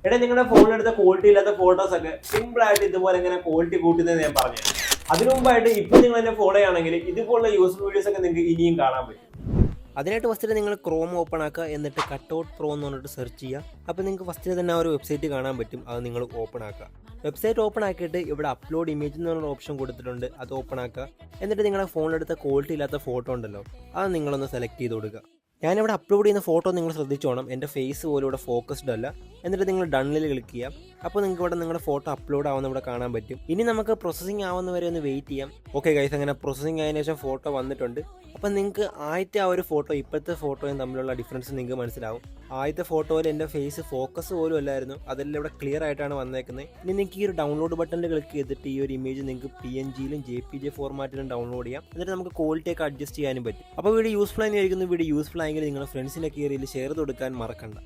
എടാ നിങ്ങളുടെ ഫോണിലെടുത്ത ക്വാളിറ്റി ഇല്ലാത്ത ഫോട്ടോസ് ഒക്കെ സിമ്പിൾ ആയിട്ട് ഇതുപോലെ എങ്ങനെ ക്വാളിറ്റി കൂട്ടുന്നത് ഞാൻ പറഞ്ഞു. അതിനു മുമ്പായിട്ട് ഇപ്പൊ നിങ്ങൾ എന്നെ ഫോളോ ചെയ്യുകയാണെങ്കിൽ ഇതുപോലുള്ള യൂസ്ഫുൾ വീഡിയോസ് ഒക്കെ നിങ്ങൾക്ക് ഇനിയും കാണാൻ പറ്റും. അതിനായിട്ട് ഫസ്റ്റിൽ നിങ്ങൾ ക്രോം ഓപ്പൺ ആക്കുക, എന്നിട്ട് കട്ടൗട്ട് പ്രോ എന്ന് പറഞ്ഞിട്ട് സെർച്ച് ചെയ്യുക. അപ്പോൾ നിങ്ങൾക്ക് ഫസ്റ്റിൽ തന്നെ ആ ഒരു വെബ്സൈറ്റ് കാണാൻ പറ്റും. അത് നിങ്ങൾ ഓപ്പൺ ആക്കുക. വെബ്സൈറ്റ് ഓപ്പൺ ആക്കിയിട്ട് ഇവിടെ അപ്ലോഡ് ഇമേജ് എന്ന് പറഞ്ഞൊരു ഓപ്ഷൻ കൊടുത്തിട്ടുണ്ട്, അത് ഓപ്പൺ ആക്കുക. എന്നിട്ട് നിങ്ങളുടെ ഫോണിലെടുത്ത ക്വാളിറ്റി ഇല്ലാത്ത ഫോട്ടോ ഉണ്ടല്ലോ, അത് നിങ്ങളൊന്ന് സെലക്ട് ചെയ്ത് കൊടുക്കുക. ഞാനിവിടെ അപ്ലോഡ് ചെയ്യുന്ന ഫോട്ടോ നിങ്ങൾ ശ്രദ്ധിച്ചോണം, എൻ്റെ ഫേസ് പോലും ഇവിടെ ഫോക്കസ്ഡ് അല്ല. എന്നിട്ട് നിങ്ങൾ ഡണ്ണിൽ ക്ലിക്ക് ചെയ്യാം. അപ്പോൾ നിങ്ങൾക്ക് ഇവിടെ നിങ്ങളുടെ ഫോട്ടോ അപ്ലോഡ് ആവുന്ന ഇവിടെ കാണാൻ പറ്റും. ഇനി നമുക്ക് പ്രോസസ്സിംഗ് ആവുന്നവരെ ഒന്ന് വെയിറ്റ് ചെയ്യാം. ഓക്കെ ഗൈസ്, അങ്ങനെ പ്രോസസ്സിംഗ് ആയതിനു ശേഷം ഫോട്ടോ വന്നിട്ടുണ്ട്. അപ്പം നിങ്ങൾക്ക് ആദ്യത്തെ ആ ഒരു ഫോട്ടോ ഇപ്പോഴത്തെ ഫോട്ടോയും തമ്മിലുള്ള ഡിഫറൻസ് നിങ്ങൾക്ക് മനസ്സിലാവും. ആദ്യത്തെ ഫോട്ടോയിൽ എൻ്റെ ഫേസ് ഫോക്കസ് പോലും അല്ലായിരുന്നു, അതെല്ലാം ഇവിടെ ക്ലിയർ ആയിട്ടാണ് വന്നേക്കുന്നത്. ഇനി നിങ്ങൾക്ക് ഈ ഒരു ഡൗൺലോഡ് ബട്ടണിൽ ക്ലിക്ക് ചെയ്തിട്ട് ഈ ഒരു ഇമേജ് നിങ്ങൾക്ക് PNG-യിലും JPG ഫോർമാറ്റിലും ഡൗൺലോഡ് ചെയ്യാം. എന്നിട്ട് നമുക്ക് ക്വാളിറ്റി ഒക്കെ അഡ്ജസ്റ്റ് ചെയ്യാനും പറ്റും. അപ്പോൾ വീഡിയോ യൂസ്ഫുൾ ആയിരിക്കുന്നു. വീഡിയോ യൂസ്ഫുൾ ആയെങ്കിൽ നിങ്ങളുടെ ഫ്രണ്ട്സിനൊക്കെ ഏരിയയിൽ ഷെയർ കൊടുക്കാൻ മറക്കണ്ട.